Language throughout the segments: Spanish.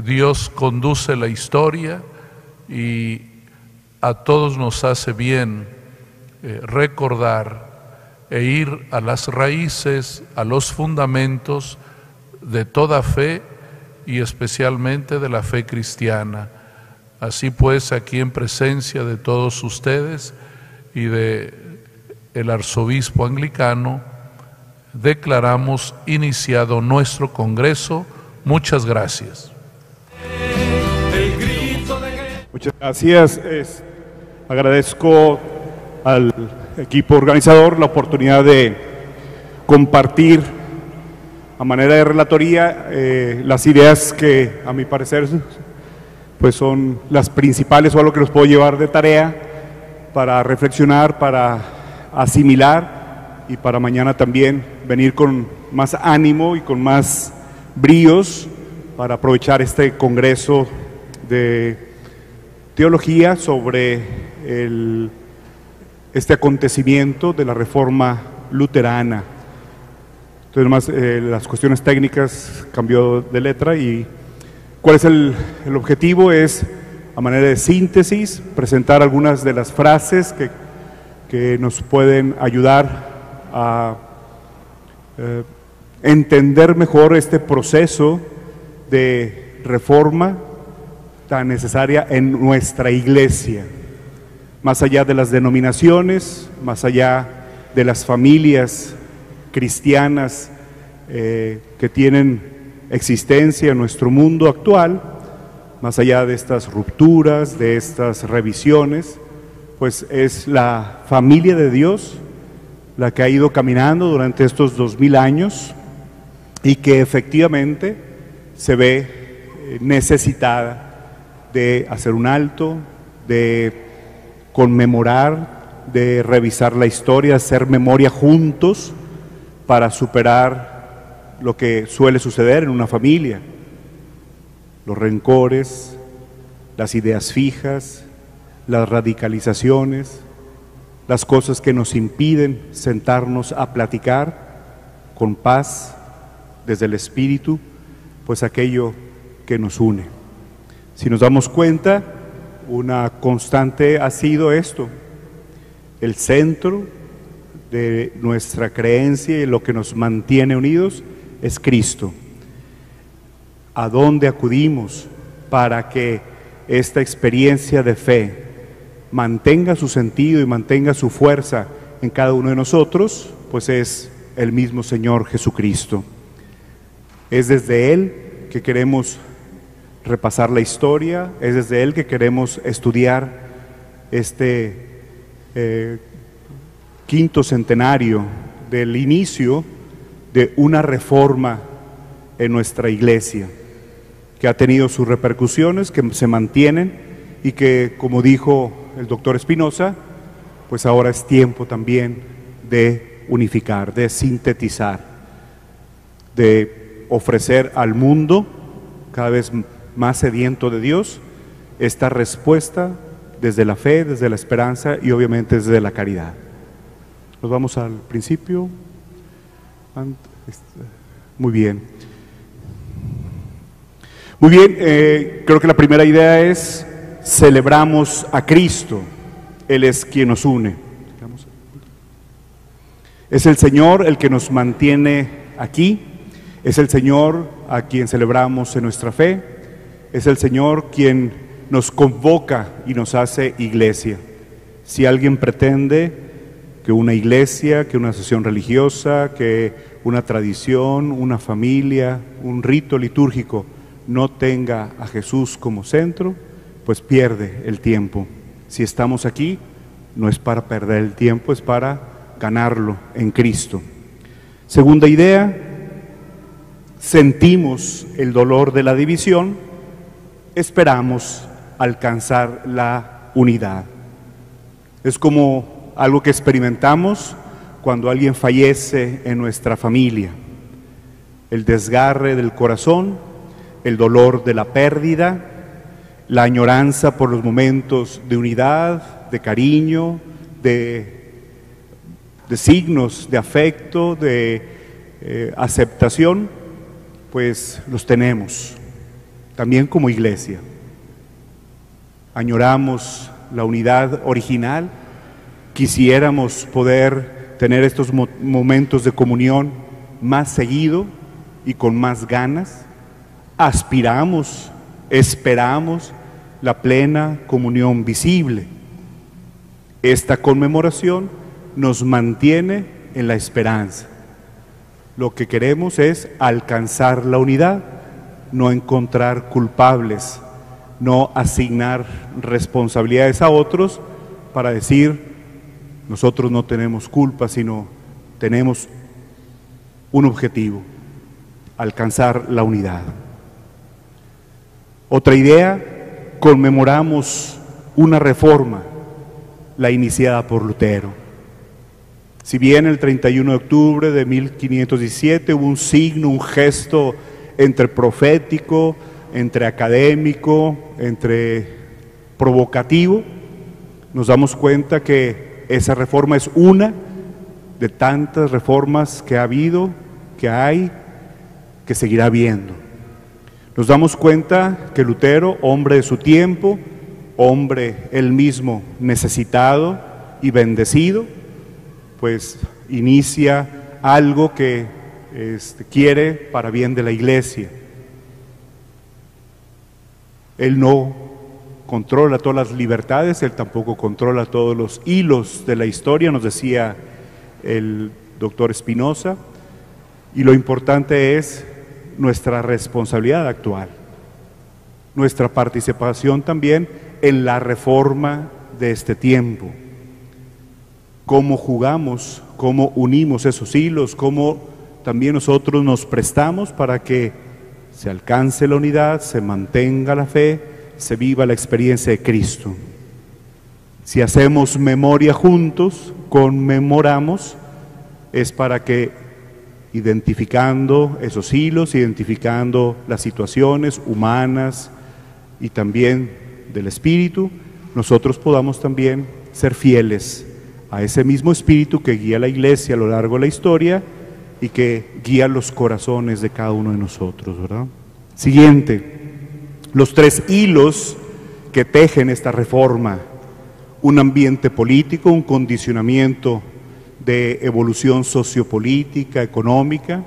Dios conduce la historia y a todos nos hace bien recordar e ir a las raíces, a los fundamentos de toda fe y especialmente de la fe cristiana. Así pues, aquí en presencia de todos ustedes y de el arzobispo anglicano, declaramos iniciado nuestro congreso. Muchas gracias. Muchas gracias. Agradezco al equipo organizador la oportunidad de compartir a manera de relatoría las ideas que a mi parecer pues son las principales o algo que nos puedo llevar de tarea para reflexionar, para asimilar y para mañana también venir con más ánimo y con más bríos para aprovechar este congreso de teología sobre este acontecimiento de la Reforma Luterana. Entonces, más las cuestiones técnicas cambió de letra y ¿cuál es el objetivo? Es, a manera de síntesis, presentar algunas de las frases que nos pueden ayudar a entender mejor este proceso de reforma tan necesaria en nuestra iglesia, más allá de las denominaciones, más allá de las familias cristianas que tienen existencia en nuestro mundo actual, más allá de estas rupturas, de estas revisiones, pues es la familia de Dios la que ha ido caminando durante estos 2000 años y que efectivamente se ve necesitada de hacer un alto, de conmemorar, de revisar la historia, hacer memoria juntos para superar lo que suele suceder en una familia, los rencores, las ideas fijas, las radicalizaciones, las cosas que nos impiden sentarnos a platicar con paz desde el espíritu, pues aquello que nos une. Si nos damos cuenta, una constante ha sido esto: el centro de nuestra creencia y lo que nos mantiene unidos es Cristo. ¿A dónde acudimos para que esta experiencia de fe mantenga su sentido y mantenga su fuerza en cada uno de nosotros? Pues es el mismo Señor Jesucristo. Es desde Él que queremos repasar la historia, es desde Él que queremos estudiar este quinto centenario del inicio de una reforma en nuestra iglesia, que ha tenido sus repercusiones, que se mantienen y que, como dijo el doctor Espinosa, pues ahora es tiempo también de unificar, de sintetizar, de ofrecer al mundo cada vez más sediento de Dios esta respuesta desde la fe, desde la esperanza y obviamente desde la caridad. Nos vamos al principio. Muy bien. Muy bien, creo que la primera idea es: celebramos a Cristo, Él es quien nos une. Es el Señor el que nos mantiene aquí, es el Señor a quien celebramos en nuestra fe, es el Señor quien nos convoca y nos hace iglesia. Si alguien pretende que una iglesia, que una asociación religiosa, que una tradición, una familia, un rito litúrgico no tenga a Jesús como centro, pues pierde el tiempo. Si estamos aquí, no es para perder el tiempo, es para ganarlo en Cristo. Segunda idea: sentimos el dolor de la división, esperamos alcanzar la unidad. Es como algo que experimentamos cuando alguien fallece en nuestra familia: el desgarre del corazón, el dolor de la pérdida, la añoranza por los momentos de unidad, de cariño, de signos de afecto, de aceptación, pues los tenemos, también como iglesia. Añoramos la unidad original, quisiéramos poder tener estos momentos de comunión más seguido y con más ganas. Aspiramos, esperamos la plena comunión visible. Esta conmemoración nos mantiene en la esperanza. Lo que queremos es alcanzar la unidad, no encontrar culpables, no asignar responsabilidades a otros para decir, nosotros no tenemos culpa, sino tenemos un objetivo, alcanzar la unidad. Otra idea, conmemoramos una reforma, la iniciada por Lutero. Si bien el 31 de octubre de 1517 hubo un signo, un gesto entre profético, entre académico, entre provocativo, nos damos cuenta que esa reforma es una de tantas reformas que ha habido, que hay, que seguirá habiendo. Nos damos cuenta que Lutero, hombre de su tiempo, hombre él mismo necesitado y bendecido, pues inicia algo que quiere para bien de la iglesia. Él no controla todas las libertades, él tampoco controla todos los hilos de la historia, nos decía el doctor Spinoza, y lo importante es nuestra responsabilidad actual, nuestra participación también en la reforma de este tiempo. Cómo jugamos, cómo unimos esos hilos, cómo también nosotros nos prestamos para que se alcance la unidad, se mantenga la fe, se viva la experiencia de Cristo. Si hacemos memoria juntos, conmemoramos, es para que identificando esos hilos, identificando las situaciones humanas y también del Espíritu, nosotros podamos también ser fieles a ese mismo Espíritu que guía la iglesia a lo largo de la historia y que guía los corazones de cada uno de nosotros, ¿verdad? Siguiente, los tres hilos que tejen esta reforma: un ambiente político, un condicionamiento de evolución sociopolítica, económica,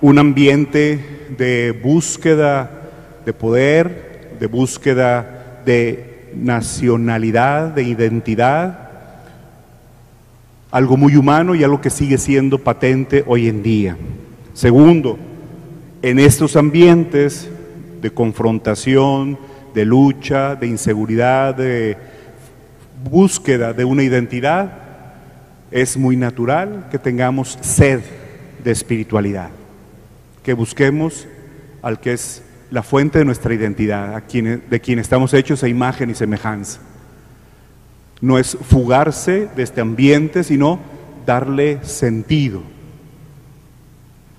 un ambiente de búsqueda de poder, de búsqueda de nacionalidad, de identidad, algo muy humano y algo que sigue siendo patente hoy en día. Segundo, en estos ambientes de confrontación, de lucha, de inseguridad, de búsqueda de una identidad, es muy natural que tengamos sed de espiritualidad, que busquemos al que es la fuente de nuestra identidad, de quien estamos hechos a imagen y semejanza. No es fugarse de este ambiente, sino darle sentido.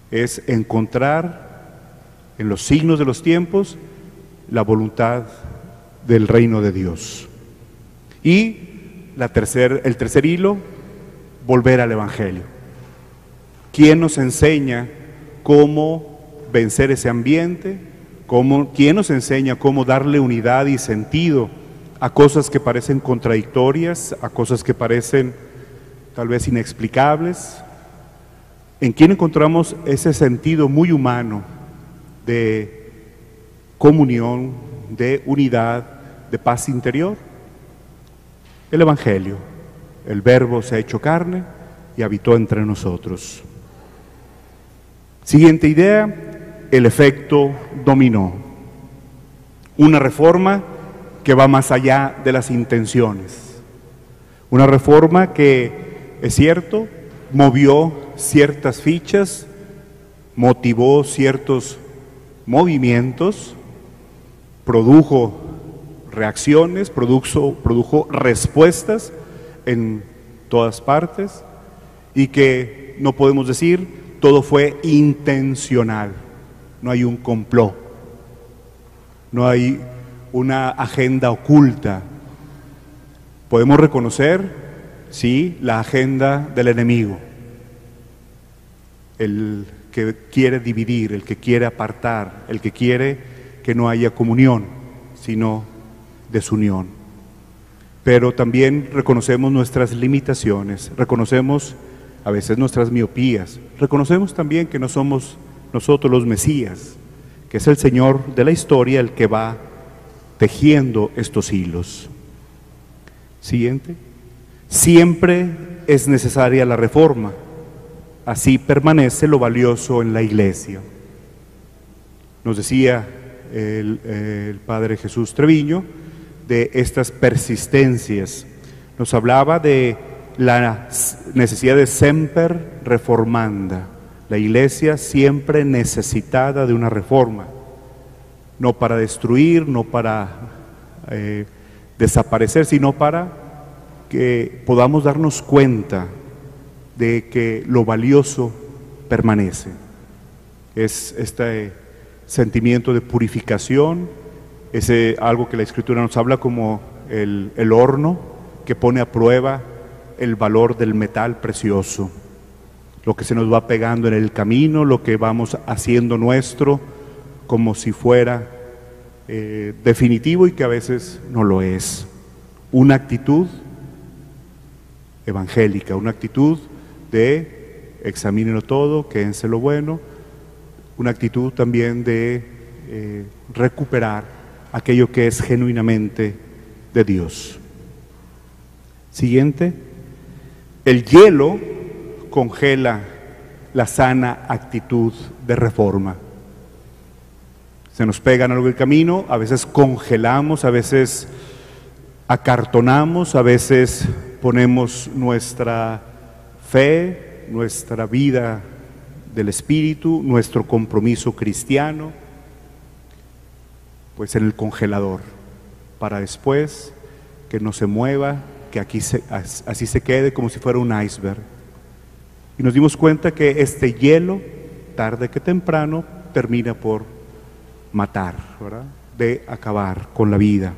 Es encontrar en los signos de los tiempos la voluntad del reino de Dios. Y el tercer hilo, volver al Evangelio. ¿Quién nos enseña cómo vencer ese ambiente? ¿Quién nos enseña cómo darle unidad y sentido a cosas que parecen contradictorias, a cosas que parecen tal vez inexplicables? ¿En quién encontramos ese sentido muy humano de comunión, de unidad, de paz interior? El Evangelio. El Verbo se ha hecho carne y habitó entre nosotros. Siguiente idea, el efecto dominó. Una reforma que va más allá de las intenciones. Una reforma que, es cierto, movió ciertas fichas, motivó ciertos movimientos, produjo reacciones, produjo respuestas en todas partes, y que no podemos decir todo fue intencional. No hay un complot, no hay una agenda oculta. Podemos reconocer, sí, la agenda del enemigo, el que quiere dividir, el que quiere apartar, el que quiere que no haya comunión, sino desunión. Pero también reconocemos nuestras limitaciones, reconocemos a veces nuestras miopías, reconocemos también que no somos nosotros los Mesías, que es el Señor de la historia el que va tejiendo estos hilos. Siguiente. Siempre es necesaria la reforma, así permanece lo valioso en la Iglesia. Nos decía el Padre Jesús Treviño de estas persistencias, nos hablaba de la necesidad de semper reformanda, la Iglesia siempre necesitada de una reforma, no para destruir, no para desaparecer, sino para que podamos darnos cuenta de que lo valioso permanece. Es este sentimiento de purificación, es algo que la Escritura nos habla como el horno que pone a prueba el valor del metal precioso, lo que se nos va pegando en el camino, lo que vamos haciendo nuestro como si fuera definitivo y que a veces no lo es. Una actitud evangélica, una actitud de examínelo todo, quédense lo bueno, una actitud también de recuperar aquello que es genuinamente de Dios. Siguiente. El hielo congela la sana actitud de reforma. Se nos pegan algo el camino, a veces congelamos, a veces acartonamos, a veces ponemos nuestra fe, nuestra vida del Espíritu, nuestro compromiso cristiano, pues en el congelador, para después que no se mueva, que aquí así se quede como si fuera un iceberg. Y nos dimos cuenta que este hielo, tarde que temprano, termina por matar, ¿verdad? De acabar con la vida.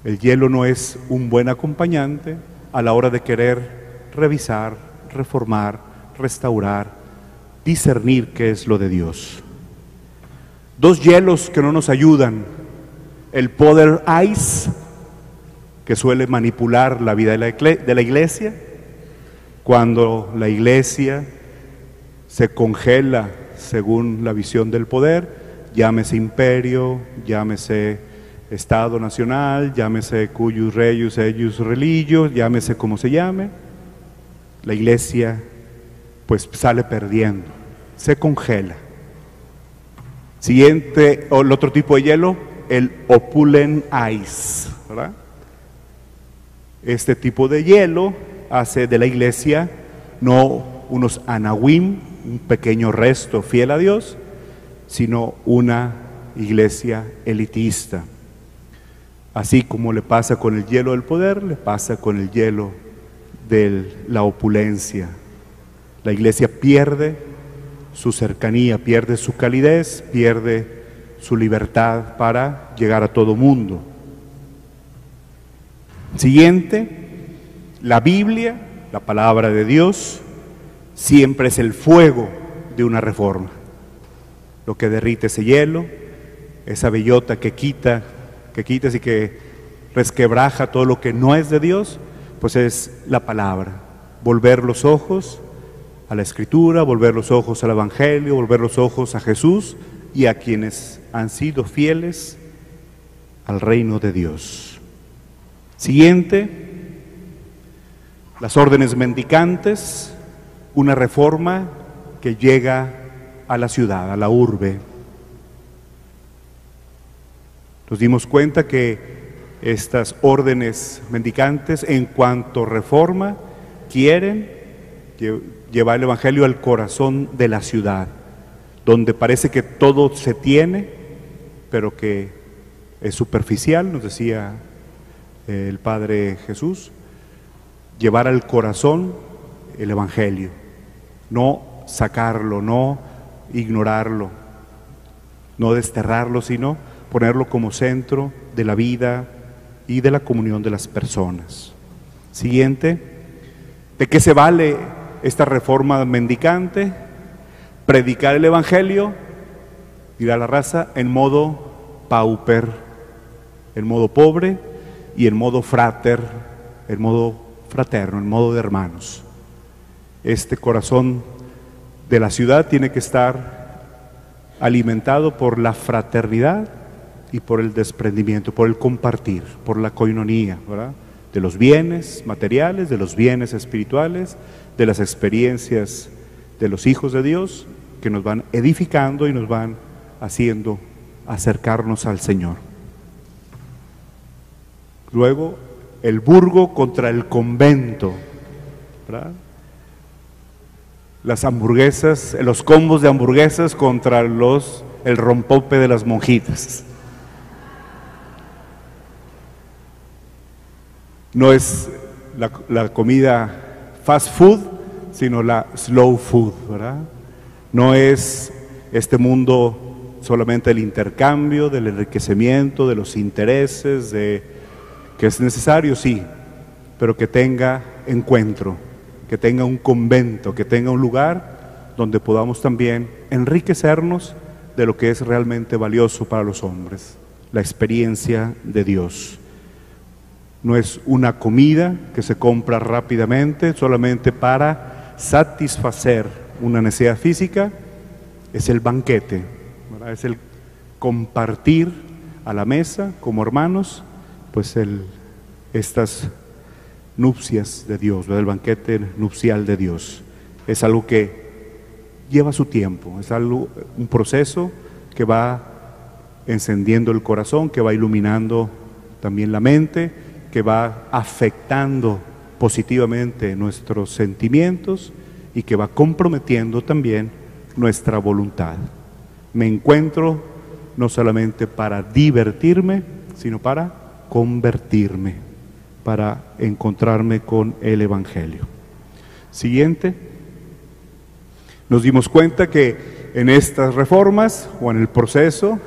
El hielo no es un buen acompañante a la hora de querer revisar, reformar, restaurar, discernir qué es lo de Dios. Dos hielos que no nos ayudan: el poder ice, que suele manipular la vida de la iglesia, cuando la iglesia se congela según la visión del poder, llámese imperio, llámese Estado nacional, llámese cuius reius eius religio, llámese como se llame, la iglesia pues sale perdiendo, se congela. Siguiente, o el otro tipo de hielo, el opulent ice, ¿verdad? Este tipo de hielo hace de la iglesia no unos anahuim, un pequeño resto fiel a Dios, sino una iglesia elitista. Así como le pasa con el hielo del poder, le pasa con el hielo de la opulencia. La iglesia pierde su cercanía, pierde su calidez, pierde su libertad para llegar a todo mundo. Siguiente, la Biblia, la palabra de Dios, siempre es el fuego de una reforma. Lo que derrite ese hielo, esa bellota que quitas y que resquebraja todo lo que no es de Dios, pues es la palabra. Volver los ojos a la Escritura, volver los ojos al Evangelio, volver los ojos a Jesús y a quienes han sido fieles al reino de Dios. Siguiente, las órdenes mendicantes, una reforma que llega a la ciudad, a la urbe. Nos dimos cuenta que estas órdenes mendicantes, en cuanto reforma, quieren llevar el Evangelio al corazón de la ciudad, donde parece que todo se tiene, pero que es superficial, nos decía el Padre Jesús, llevar al corazón el Evangelio, no sacarlo, no ignorarlo, no desterrarlo, sino ponerlo como centro de la vida y de la comunión de las personas. Siguiente, ¿de qué se vale esta reforma mendicante? predicar el Evangelio, dirá la raza, en modo pauper, en modo pobre, y en modo frater, en modo fraterno, en modo de hermanos. Este corazón de la ciudad tiene que estar alimentado por la fraternidad y por el desprendimiento, por el compartir, por la coinonía, ¿verdad? De los bienes materiales, de los bienes espirituales, de las experiencias de los hijos de Dios que nos van edificando y nos van haciendo acercarnos al Señor. Luego, el burgo contra el convento, ¿verdad? Las hamburguesas, los combos de hamburguesas contra el rompope de las monjitas. No es la comida fast food, sino la slow food, ¿verdad? No es este mundo solamente el intercambio, del enriquecimiento, de los intereses, que es necesario, sí, pero que tenga encuentro, que tenga un convento, que tenga un lugar donde podamos también enriquecernos de lo que es realmente valioso para los hombres, la experiencia de Dios. No es una comida que se compra rápidamente solamente para satisfacer una necesidad física, es el banquete, ¿verdad? Es el compartir a la mesa como hermanos, pues estas nupcias de Dios, ¿verdad? El banquete nupcial de Dios. Es algo que lleva su tiempo, es un proceso que va encendiendo el corazón, que va iluminando también la mente, que va afectando positivamente nuestros sentimientos y que va comprometiendo también nuestra voluntad. Me encuentro no solamente para divertirme, sino para convertirme, para encontrarme con el Evangelio. Siguiente. Nos dimos cuenta que en estas reformas o en el proceso,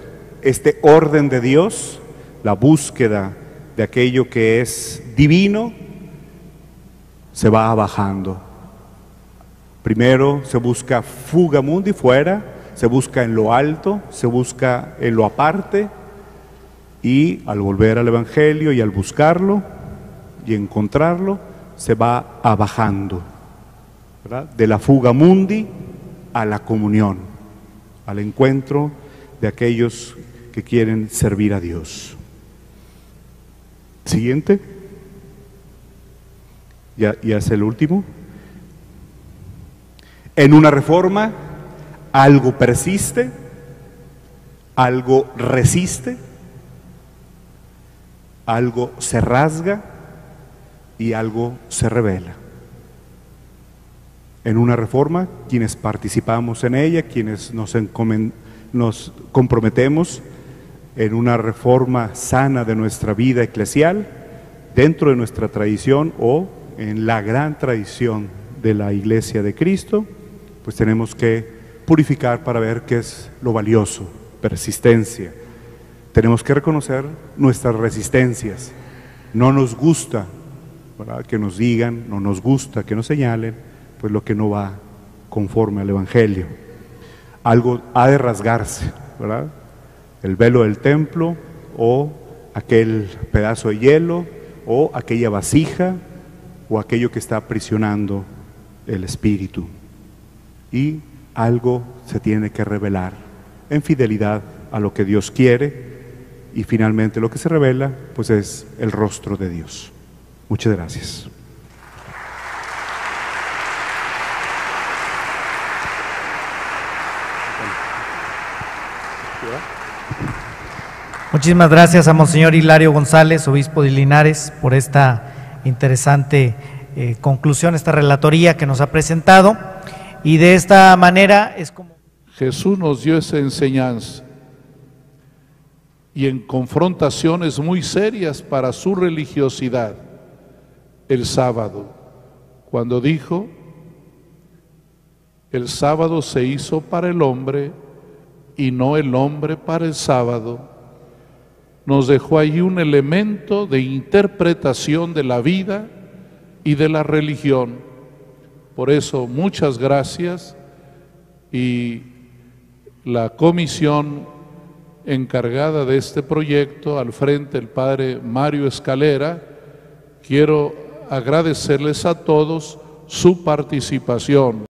este orden de Dios, la búsqueda de aquello que es divino, se va bajando. Primero se busca fuga mundi, fuera, se busca en lo alto, se busca en lo aparte, y al volver al Evangelio y al buscarlo y encontrarlo, se va abajando, ¿verdad? De la fuga mundi a la comunión, al encuentro de aquellos que quieren servir a Dios. Siguiente. Ya es el último. En una reforma, algo persiste, algo resiste, algo se rasga y algo se revela. En una reforma, quienes participamos en ella, quienes nos comprometemos en una reforma sana de nuestra vida eclesial, dentro de nuestra tradición o en la gran tradición de la Iglesia de Cristo, pues tenemos que purificar para ver qué es lo valioso, persistencia. Tenemos que reconocer nuestras resistencias. No nos gusta, ¿verdad?, que nos digan, no nos gusta que nos señalen, pues lo que no va conforme al Evangelio. Algo ha de rasgarse, ¿verdad? El velo del templo, o aquel pedazo de hielo, o aquella vasija, o aquello que está aprisionando el espíritu. Y algo se tiene que revelar en fidelidad a lo que Dios quiere, y finalmente lo que se revela pues es el rostro de Dios. Muchas gracias. Muchísimas gracias a Monseñor Hilario González, obispo de Linares, por esta interesante conclusión, esta relatoría que nos ha presentado. Y de esta manera es como Jesús nos dio esa enseñanza, y en confrontaciones muy serias para su religiosidad, el sábado, cuando dijo: el sábado se hizo para el hombre y no el hombre para el sábado. Nos dejó ahí un elemento de interpretación de la vida y de la religión. Por eso, muchas gracias, y la comisión encargada de este proyecto, al frente el padre Mario Escalera. Quiero agradecerles a todos su participación.